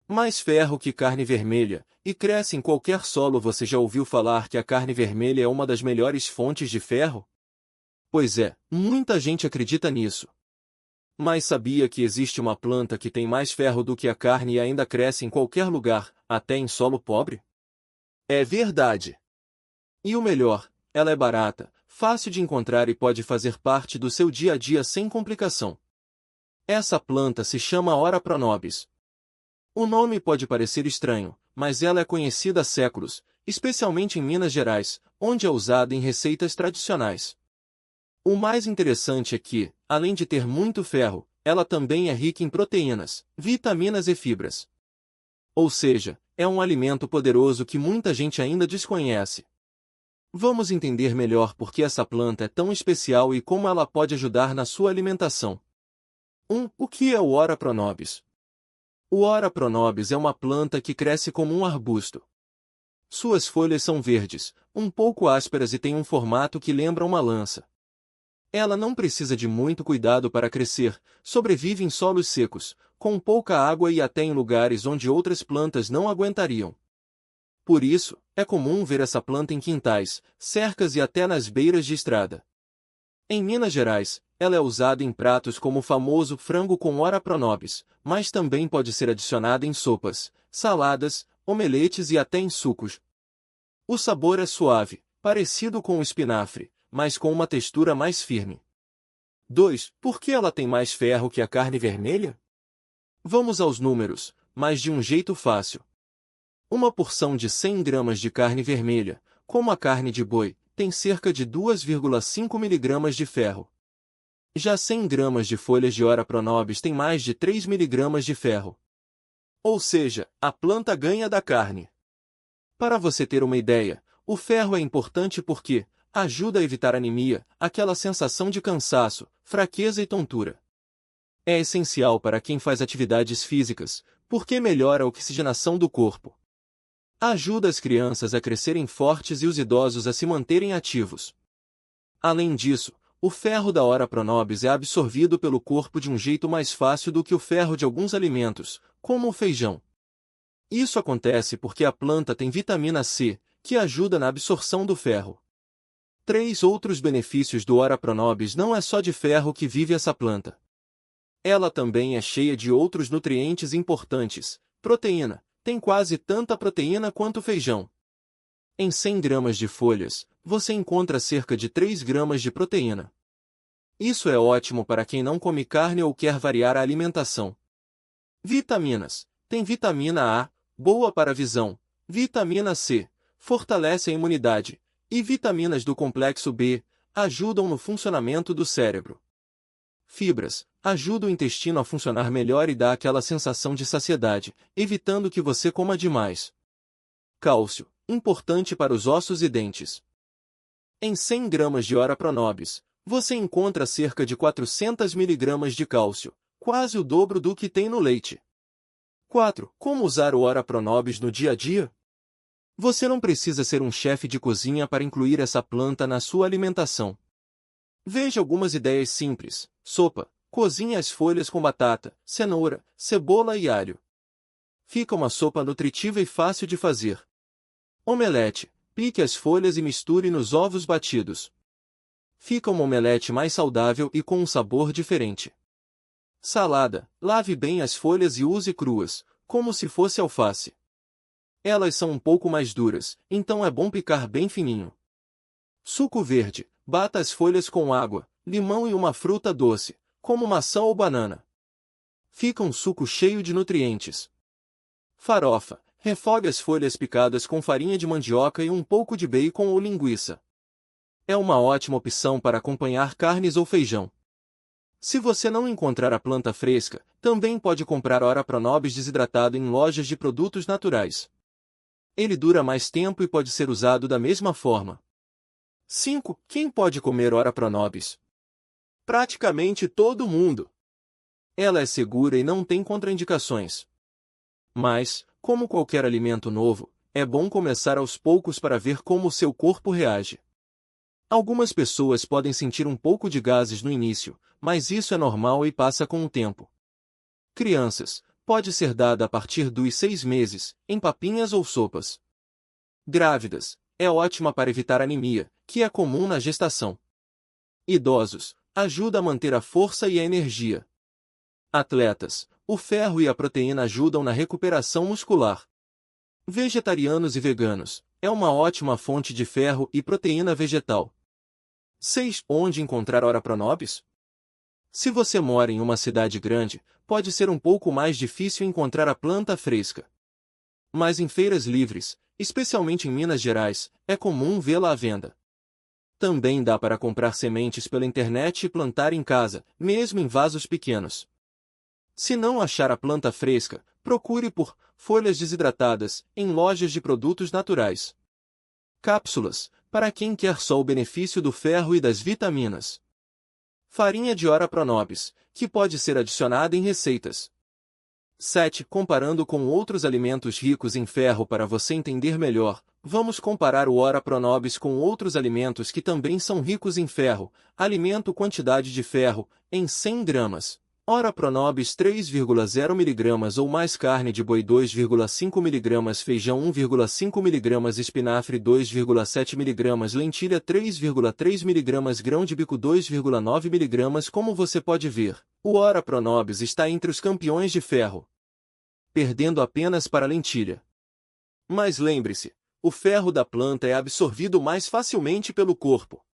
Mais ferro que carne vermelha, e cresce em qualquer solo. Você já ouviu falar que a carne vermelha é uma das melhores fontes de ferro? Pois é, muita gente acredita nisso. Mas sabia que existe uma planta que tem mais ferro do que a carne e ainda cresce em qualquer lugar, até em solo pobre? É verdade. E o melhor, ela é barata, fácil de encontrar e pode fazer parte do seu dia a dia sem complicação. Essa planta se chama Ora pronobis. O nome pode parecer estranho, mas ela é conhecida há séculos, especialmente em Minas Gerais, onde é usada em receitas tradicionais. O mais interessante é que, além de ter muito ferro, ela também é rica em proteínas, vitaminas e fibras. Ou seja, é um alimento poderoso que muita gente ainda desconhece. Vamos entender melhor por que essa planta é tão especial e como ela pode ajudar na sua alimentação. 1. O que é o Ora pronobis? O Ora pronobis é uma planta que cresce como um arbusto. Suas folhas são verdes, um pouco ásperas e têm um formato que lembra uma lança. Ela não precisa de muito cuidado para crescer, sobrevive em solos secos, com pouca água e até em lugares onde outras plantas não aguentariam. Por isso, é comum ver essa planta em quintais, cercas e até nas beiras de estrada. Em Minas Gerais, ela é usada em pratos como o famoso frango com Ora pronobis, mas também pode ser adicionada em sopas, saladas, omeletes e até em sucos. O sabor é suave, parecido com o espinafre, mas com uma textura mais firme. 2. Por que ela tem mais ferro que a carne vermelha? Vamos aos números, mas de um jeito fácil. Uma porção de 100 gramas de carne vermelha, como a carne de boi, tem cerca de 2,5 miligramas de ferro. Já 100 gramas de folhas de Ora pronobis tem mais de 3 miligramas de ferro. Ou seja, a planta ganha da carne. Para você ter uma ideia, o ferro é importante porque ajuda a evitar anemia, aquela sensação de cansaço, fraqueza e tontura. É essencial para quem faz atividades físicas, porque melhora a oxigenação do corpo. Ajuda as crianças a crescerem fortes e os idosos a se manterem ativos. Além disso, o ferro da Ora pronobis é absorvido pelo corpo de um jeito mais fácil do que o ferro de alguns alimentos, como o feijão. Isso acontece porque a planta tem vitamina C, que ajuda na absorção do ferro. 3 outros benefícios do Ora pronobis. Não é só de ferro que vive essa planta. Ela também é cheia de outros nutrientes importantes. Proteína. Tem quase tanta proteína quanto o feijão. Em 100 gramas de folhas, você encontra cerca de 3 gramas de proteína. Isso é ótimo para quem não come carne ou quer variar a alimentação. Vitaminas. Tem vitamina A, boa para a visão, vitamina C, fortalece a imunidade, e vitaminas do complexo B, ajudam no funcionamento do cérebro. Fibras, ajuda o intestino a funcionar melhor e dá aquela sensação de saciedade, evitando que você coma demais. Cálcio, importante para os ossos e dentes. Em 100 gramas de Ora pronobis, você encontra cerca de 400 miligramas de cálcio, quase o dobro do que tem no leite. 4. Como usar o Ora pronobis no dia a dia? Você não precisa ser um chefe de cozinha para incluir essa planta na sua alimentação. Veja algumas ideias simples. Sopa. Cozinhe as folhas com batata, cenoura, cebola e alho. Fica uma sopa nutritiva e fácil de fazer. Omelete. Pique as folhas e misture nos ovos batidos. Fica uma omelete mais saudável e com um sabor diferente. Salada. Lave bem as folhas e use cruas, como se fosse alface. Elas são um pouco mais duras, então é bom picar bem fininho. Suco verde. Bata as folhas com água, limão e uma fruta doce, como maçã ou banana. Fica um suco cheio de nutrientes. Farofa. Refogue as folhas picadas com farinha de mandioca e um pouco de bacon ou linguiça. É uma ótima opção para acompanhar carnes ou feijão. Se você não encontrar a planta fresca, também pode comprar Ora pronobis desidratado em lojas de produtos naturais. Ele dura mais tempo e pode ser usado da mesma forma. 5. Quem pode comer Ora pronobis? Praticamente todo mundo. Ela é segura e não tem contraindicações. Mas, como qualquer alimento novo, é bom começar aos poucos para ver como o seu corpo reage. Algumas pessoas podem sentir um pouco de gases no início, mas isso é normal e passa com o tempo. Crianças, Pode ser dada a partir dos 6 meses, em papinhas ou sopas. Grávidas, é ótima para evitar anemia, que é comum na gestação. Idosos, ajuda a manter a força e a energia. Atletas, o ferro e a proteína ajudam na recuperação muscular. Vegetarianos e veganos, é uma ótima fonte de ferro e proteína vegetal. 6. Onde encontrar Ora Pronobis? Se você mora em uma cidade grande, pode ser um pouco mais difícil encontrar a planta fresca. Mas em feiras livres, especialmente em Minas Gerais, é comum vê-la à venda. Também dá para comprar sementes pela internet e plantar em casa, mesmo em vasos pequenos. Se não achar a planta fresca, procure por folhas desidratadas em lojas de produtos naturais. Cápsulas, para quem quer só o benefício do ferro e das vitaminas. Farinha de Ora Pronobis, que pode ser adicionada em receitas. 7. Comparando com outros alimentos ricos em ferro. Para você entender melhor, vamos comparar o Ora Pronobis com outros alimentos que também são ricos em ferro. Alimento quantidade de ferro, em 100 gramas. Ora Pronobis 3,0 mg ou mais, carne de boi 2,5 mg, feijão 1,5 mg, espinafre 2,7 mg, lentilha 3,3 mg, grão de bico 2,9 mg. Como você pode ver, o Ora Pronobis está entre os campeões de ferro, perdendo apenas para a lentilha. Mas lembre-se, o ferro da planta é absorvido mais facilmente pelo corpo.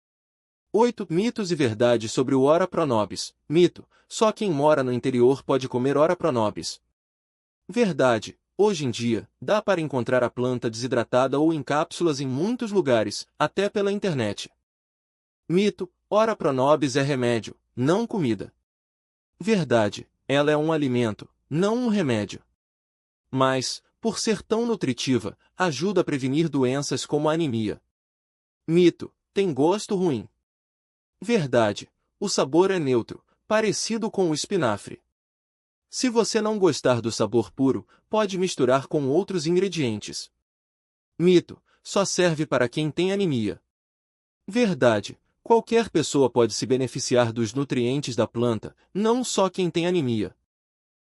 8. Mitos e verdades sobre o Ora Pronobis. Mito: só quem mora no interior pode comer Ora Pronobis. Verdade: hoje em dia, dá para encontrar a planta desidratada ou em cápsulas em muitos lugares, até pela internet. Mito: Ora Pronobis é remédio, não comida. Verdade: ela é um alimento, não um remédio. Mas, por ser tão nutritiva, ajuda a prevenir doenças como a anemia. Mito: tem gosto ruim. Verdade: o sabor é neutro, parecido com o espinafre. Se você não gostar do sabor puro, pode misturar com outros ingredientes. Mito: só serve para quem tem anemia. Verdade: qualquer pessoa pode se beneficiar dos nutrientes da planta, não só quem tem anemia.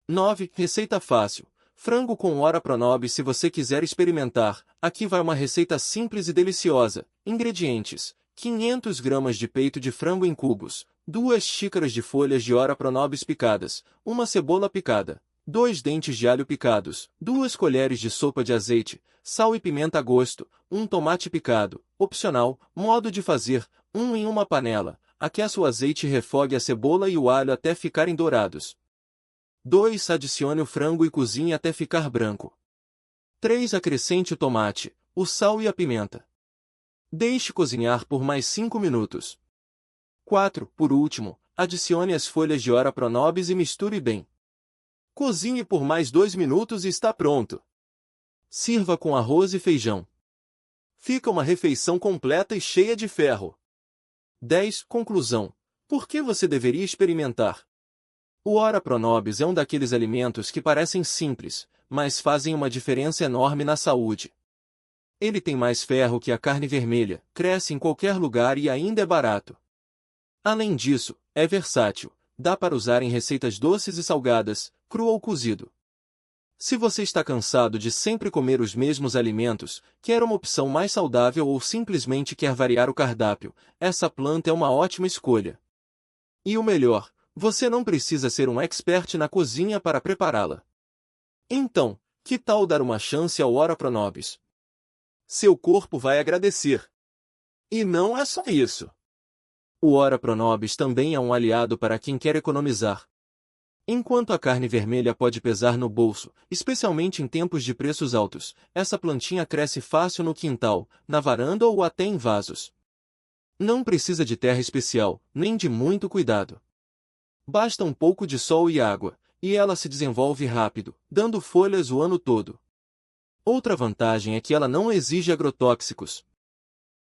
9. Receita fácil: frango com Ora Pronobis. Se você quiser experimentar, aqui vai uma receita simples e deliciosa. Ingredientes: 500 gramas de peito de frango em cubos, 2 xícaras de folhas de Ora Pronobis picadas, uma cebola picada, 2 dentes de alho picados, 2 colheres de sopa de azeite, sal e pimenta a gosto, 1 tomate picado, opcional. Modo de fazer: em uma panela, aqueça o azeite e refogue a cebola e o alho até ficarem dourados. 2. Adicione o frango e cozinhe até ficar branco. 3. Acrescente o tomate, o sal e a pimenta. Deixe cozinhar por mais 5 minutos. 4. Por último, adicione as folhas de Ora Pronobis e misture bem. Cozinhe por mais 2 minutos e está pronto. Sirva com arroz e feijão. Fica uma refeição completa e cheia de ferro. 10. Conclusão: por que você deveria experimentar? O Ora Pronobis é um daqueles alimentos que parecem simples, mas fazem uma diferença enorme na saúde. Ele tem mais ferro que a carne vermelha, cresce em qualquer lugar e ainda é barato. Além disso, é versátil, dá para usar em receitas doces e salgadas, cru ou cozido. Se você está cansado de sempre comer os mesmos alimentos, quer uma opção mais saudável ou simplesmente quer variar o cardápio, essa planta é uma ótima escolha. E o melhor, você não precisa ser um expert na cozinha para prepará-la. Então, que tal dar uma chance ao Ora Pronobis? Seu corpo vai agradecer. E não é só isso. O Ora Pronobis também é um aliado para quem quer economizar. Enquanto a carne vermelha pode pesar no bolso, especialmente em tempos de preços altos, essa plantinha cresce fácil no quintal, na varanda ou até em vasos. Não precisa de terra especial, nem de muito cuidado. Basta um pouco de sol e água, e ela se desenvolve rápido, dando folhas o ano todo. Outra vantagem é que ela não exige agrotóxicos.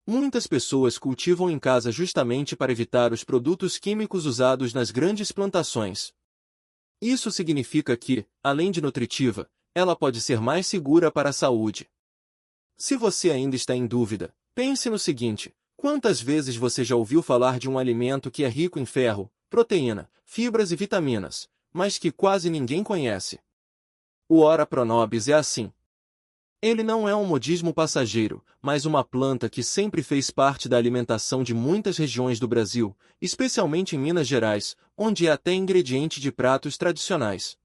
Muitas pessoas cultivam em casa justamente para evitar os produtos químicos usados nas grandes plantações. Isso significa que, além de nutritiva, ela pode ser mais segura para a saúde. Se você ainda está em dúvida, pense no seguinte: quantas vezes você já ouviu falar de um alimento que é rico em ferro, proteína, fibras e vitaminas, mas que quase ninguém conhece? O Ora pronobis é assim. Ele não é um modismo passageiro, mas uma planta que sempre fez parte da alimentação de muitas regiões do Brasil, especialmente em Minas Gerais, onde é até ingrediente de pratos tradicionais.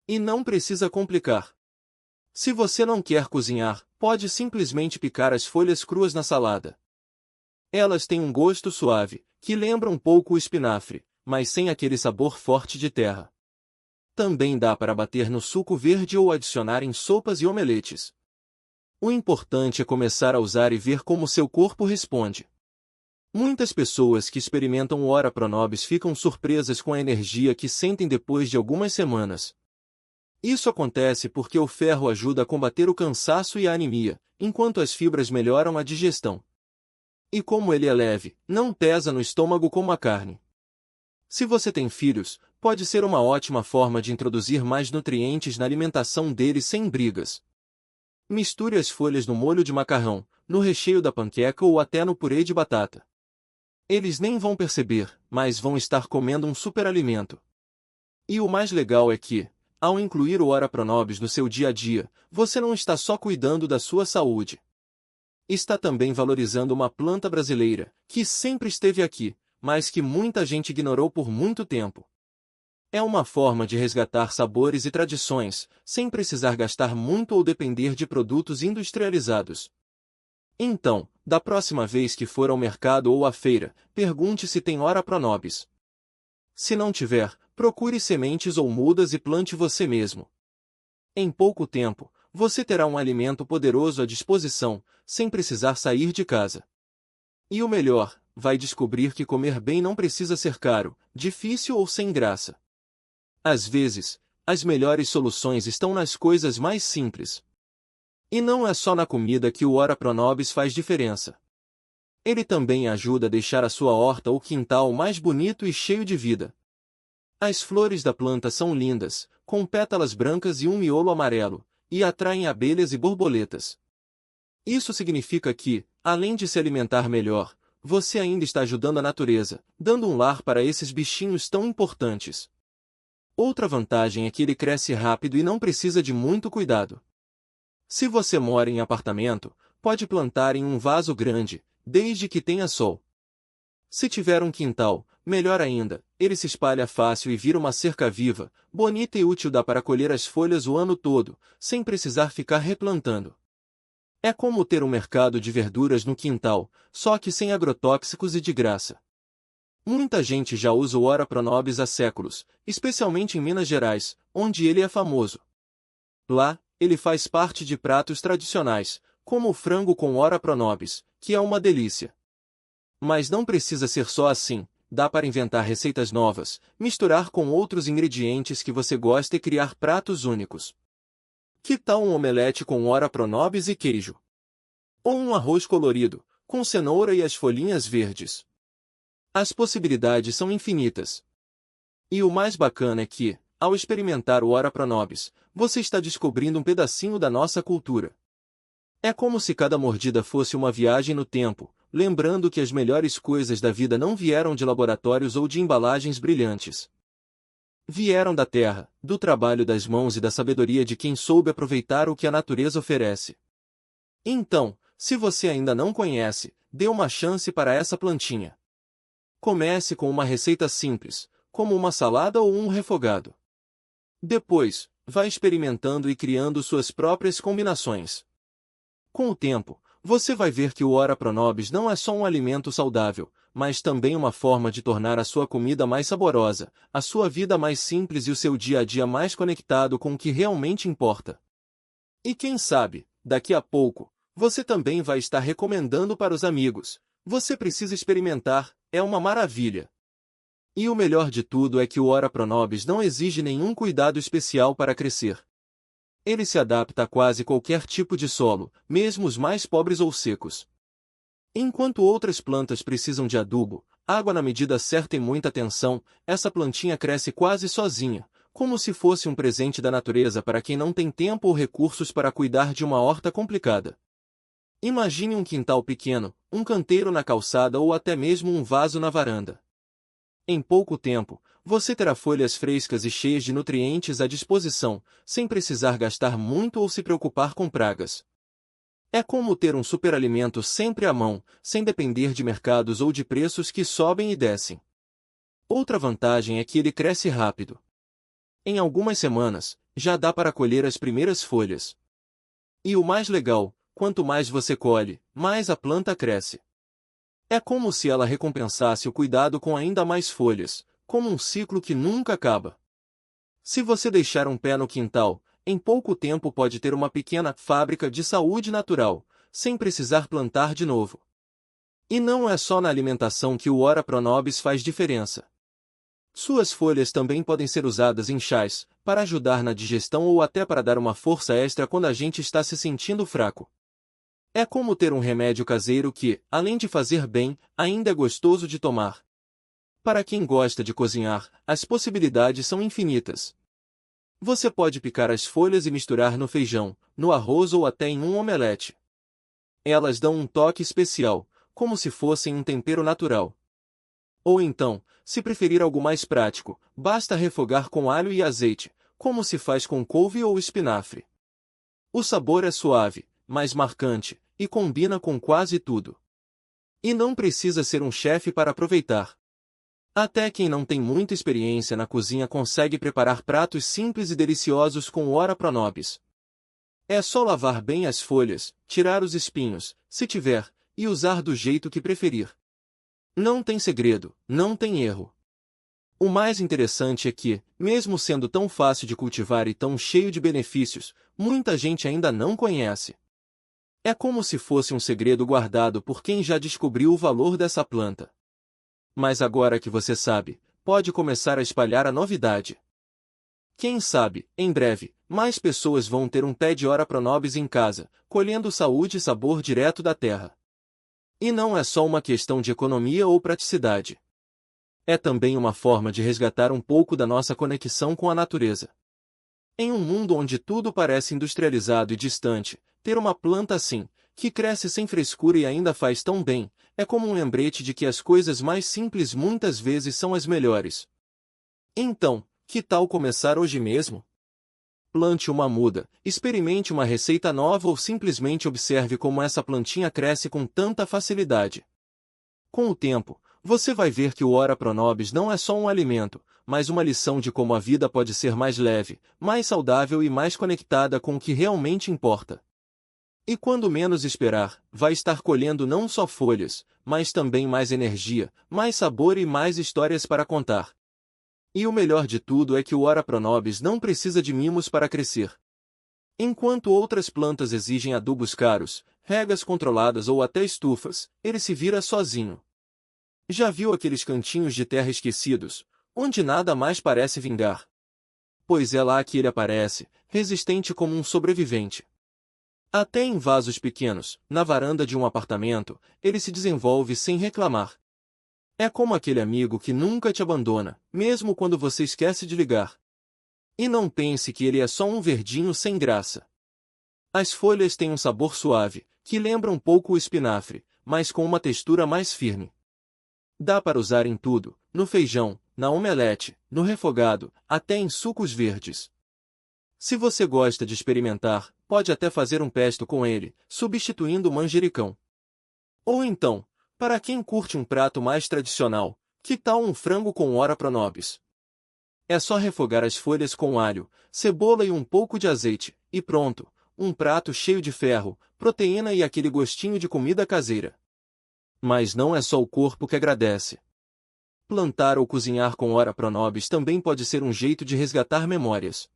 E não precisa complicar. Se você não quer cozinhar, pode simplesmente picar as folhas cruas na salada. Elas têm um gosto suave, que lembra um pouco o espinafre, mas sem aquele sabor forte de terra. Também dá para bater no suco verde ou adicionar em sopas e omeletes. O importante é começar a usar e ver como seu corpo responde. Muitas pessoas que experimentam o Ora pronobis ficam surpresas com a energia que sentem depois de algumas semanas. Isso acontece porque o ferro ajuda a combater o cansaço e a anemia, enquanto as fibras melhoram a digestão. E como ele é leve, não pesa no estômago como a carne. Se você tem filhos, pode ser uma ótima forma de introduzir mais nutrientes na alimentação deles sem brigas. Misture as folhas no molho de macarrão, no recheio da panqueca ou até no purê de batata. Eles nem vão perceber, mas vão estar comendo um superalimento. E o mais legal é que, ao incluir o Ora pronobis no seu dia a dia, você não está só cuidando da sua saúde. Está também valorizando uma planta brasileira, que sempre esteve aqui, mas que muita gente ignorou por muito tempo. É uma forma de resgatar sabores e tradições, sem precisar gastar muito ou depender de produtos industrializados. Então, da próxima vez que for ao mercado ou à feira, pergunte se tem Ora pronobis. Se não tiver, procure sementes ou mudas e plante você mesmo. Em pouco tempo, você terá um alimento poderoso à disposição, sem precisar sair de casa. E o melhor, vai descobrir que comer bem não precisa ser caro, difícil ou sem graça. Às vezes, as melhores soluções estão nas coisas mais simples. E não é só na comida que o Ora pronobis faz diferença. Ele também ajuda a deixar a sua horta ou quintal mais bonito e cheio de vida. As flores da planta são lindas, com pétalas brancas e um miolo amarelo, e atraem abelhas e borboletas. Isso significa que, além de se alimentar melhor, você ainda está ajudando a natureza, dando um lar para esses bichinhos tão importantes. Outra vantagem é que ele cresce rápido e não precisa de muito cuidado. Se você mora em apartamento, pode plantar em um vaso grande, desde que tenha sol. Se tiver um quintal, melhor ainda, ele se espalha fácil e vira uma cerca viva, bonita e útil, dá para colher as folhas o ano todo, sem precisar ficar replantando. É como ter um mercado de verduras no quintal, só que sem agrotóxicos e de graça. Muita gente já usa o Ora pronobis há séculos, especialmente em Minas Gerais, onde ele é famoso. Lá, ele faz parte de pratos tradicionais, como o frango com Ora pronobis, que é uma delícia. Mas não precisa ser só assim, dá para inventar receitas novas, misturar com outros ingredientes que você gosta e criar pratos únicos. Que tal um omelete com Ora pronobis e queijo? Ou um arroz colorido, com cenoura e as folhinhas verdes? As possibilidades são infinitas. E o mais bacana é que, ao experimentar o Ora pronobis, você está descobrindo um pedacinho da nossa cultura. É como se cada mordida fosse uma viagem no tempo, lembrando que as melhores coisas da vida não vieram de laboratórios ou de embalagens brilhantes. Vieram da terra, do trabalho das mãos e da sabedoria de quem soube aproveitar o que a natureza oferece. Então, se você ainda não conhece, dê uma chance para essa plantinha. Comece com uma receita simples, como uma salada ou um refogado. Depois, vá experimentando e criando suas próprias combinações. Com o tempo, você vai ver que o Ora pronobis não é só um alimento saudável, mas também uma forma de tornar a sua comida mais saborosa, a sua vida mais simples e o seu dia a dia mais conectado com o que realmente importa. E quem sabe, daqui a pouco, você também vai estar recomendando para os amigos. Você precisa experimentar, é uma maravilha. E o melhor de tudo é que o Ora pronobis não exige nenhum cuidado especial para crescer. Ele se adapta a quase qualquer tipo de solo, mesmo os mais pobres ou secos. Enquanto outras plantas precisam de adubo, água na medida certa e muita atenção, essa plantinha cresce quase sozinha, como se fosse um presente da natureza para quem não tem tempo ou recursos para cuidar de uma horta complicada. Imagine um quintal pequeno, um canteiro na calçada ou até mesmo um vaso na varanda. Em pouco tempo, você terá folhas frescas e cheias de nutrientes à disposição, sem precisar gastar muito ou se preocupar com pragas. É como ter um superalimento sempre à mão, sem depender de mercados ou de preços que sobem e descem. Outra vantagem é que ele cresce rápido. Em algumas semanas, já dá para colher as primeiras folhas. E o mais legal, quanto mais você colhe, mais a planta cresce. É como se ela recompensasse o cuidado com ainda mais folhas, como um ciclo que nunca acaba. Se você deixar um pé no quintal, em pouco tempo pode ter uma pequena fábrica de saúde natural, sem precisar plantar de novo. E não é só na alimentação que o Ora Pro Nobis faz diferença. Suas folhas também podem ser usadas em chás, para ajudar na digestão ou até para dar uma força extra quando a gente está se sentindo fraco. É como ter um remédio caseiro que, além de fazer bem, ainda é gostoso de tomar. Para quem gosta de cozinhar, as possibilidades são infinitas. Você pode picar as folhas e misturar no feijão, no arroz ou até em um omelete. Elas dão um toque especial, como se fossem um tempero natural. Ou então, se preferir algo mais prático, basta refogar com alho e azeite, como se faz com couve ou espinafre. O sabor é suave, mais marcante, e combina com quase tudo. E não precisa ser um chefe para aproveitar. Até quem não tem muita experiência na cozinha consegue preparar pratos simples e deliciosos com o Ora Pro Nobis. É só lavar bem as folhas, tirar os espinhos, se tiver, e usar do jeito que preferir. Não tem segredo, não tem erro. O mais interessante é que, mesmo sendo tão fácil de cultivar e tão cheio de benefícios, muita gente ainda não conhece. É como se fosse um segredo guardado por quem já descobriu o valor dessa planta. Mas agora que você sabe, pode começar a espalhar a novidade. Quem sabe, em breve, mais pessoas vão ter um pé de Ora Pro Nobis em casa, colhendo saúde e sabor direto da terra. E não é só uma questão de economia ou praticidade. É também uma forma de resgatar um pouco da nossa conexão com a natureza. Em um mundo onde tudo parece industrializado e distante, ter uma planta assim, que cresce sem frescura e ainda faz tão bem, é como um lembrete de que as coisas mais simples muitas vezes são as melhores. Então, que tal começar hoje mesmo? Plante uma muda, experimente uma receita nova ou simplesmente observe como essa plantinha cresce com tanta facilidade. Com o tempo, você vai ver que o Ora Pro Nobis não é só um alimento, mas uma lição de como a vida pode ser mais leve, mais saudável e mais conectada com o que realmente importa. E quando menos esperar, vai estar colhendo não só folhas, mas também mais energia, mais sabor e mais histórias para contar. E o melhor de tudo é que o Ora Pro Nobis não precisa de mimos para crescer. Enquanto outras plantas exigem adubos caros, regas controladas ou até estufas, ele se vira sozinho. Já viu aqueles cantinhos de terra esquecidos, onde nada mais parece vingar? Pois é lá que ele aparece, resistente como um sobrevivente. Até em vasos pequenos, na varanda de um apartamento, ele se desenvolve sem reclamar. É como aquele amigo que nunca te abandona, mesmo quando você esquece de ligar. E não pense que ele é só um verdinho sem graça. As folhas têm um sabor suave, que lembra um pouco o espinafre, mas com uma textura mais firme. Dá para usar em tudo, no feijão, na omelete, no refogado, até em sucos verdes. Se você gosta de experimentar, pode até fazer um pesto com ele, substituindo o manjericão. Ou então, para quem curte um prato mais tradicional, que tal um frango com Ora Pro Nobis? É só refogar as folhas com alho, cebola e um pouco de azeite, e pronto, um prato cheio de ferro, proteína e aquele gostinho de comida caseira. Mas não é só o corpo que agradece. Plantar ou cozinhar com Ora Pro Nobis também pode ser um jeito de resgatar memórias.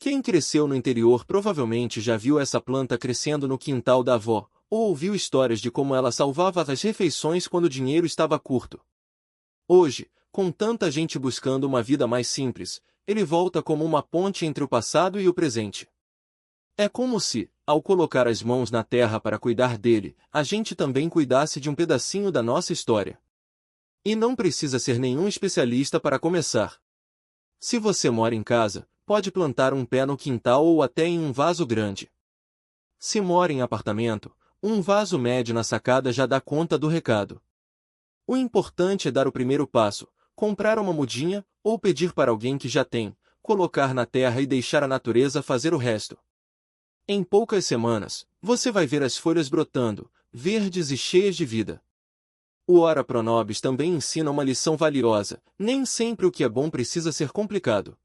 Quem cresceu no interior provavelmente já viu essa planta crescendo no quintal da avó, ou ouviu histórias de como ela salvava as refeições quando o dinheiro estava curto. Hoje, com tanta gente buscando uma vida mais simples, ele volta como uma ponte entre o passado e o presente. É como se, ao colocar as mãos na terra para cuidar dele, a gente também cuidasse de um pedacinho da nossa história. E não precisa ser nenhum especialista para começar. Se você mora em casa, pode plantar um pé no quintal ou até em um vaso grande. Se mora em apartamento, um vaso médio na sacada já dá conta do recado. O importante é dar o primeiro passo, comprar uma mudinha, ou pedir para alguém que já tem, colocar na terra e deixar a natureza fazer o resto. Em poucas semanas, você vai ver as folhas brotando, verdes e cheias de vida. O Ora Pro Nobis também ensina uma lição valiosa: nem sempre o que é bom precisa ser complicado.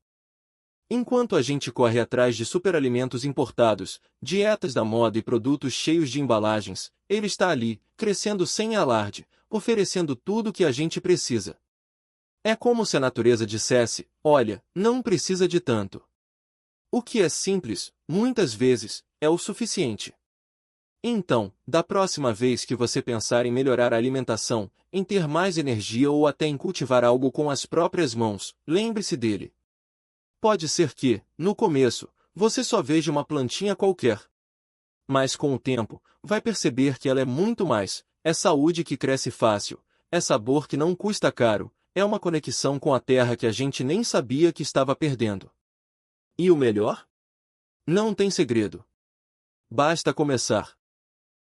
Enquanto a gente corre atrás de superalimentos importados, dietas da moda e produtos cheios de embalagens, ele está ali, crescendo sem alarde, oferecendo tudo o que a gente precisa. É como se a natureza dissesse: olha, não precisa de tanto. O que é simples, muitas vezes, é o suficiente. Então, da próxima vez que você pensar em melhorar a alimentação, em ter mais energia ou até em cultivar algo com as próprias mãos, lembre-se dele. Pode ser que, no começo, você só veja uma plantinha qualquer. Mas com o tempo, vai perceber que ela é muito mais: é saúde que cresce fácil, é sabor que não custa caro, é uma conexão com a terra que a gente nem sabia que estava perdendo. E o melhor? Não tem segredo. Basta começar.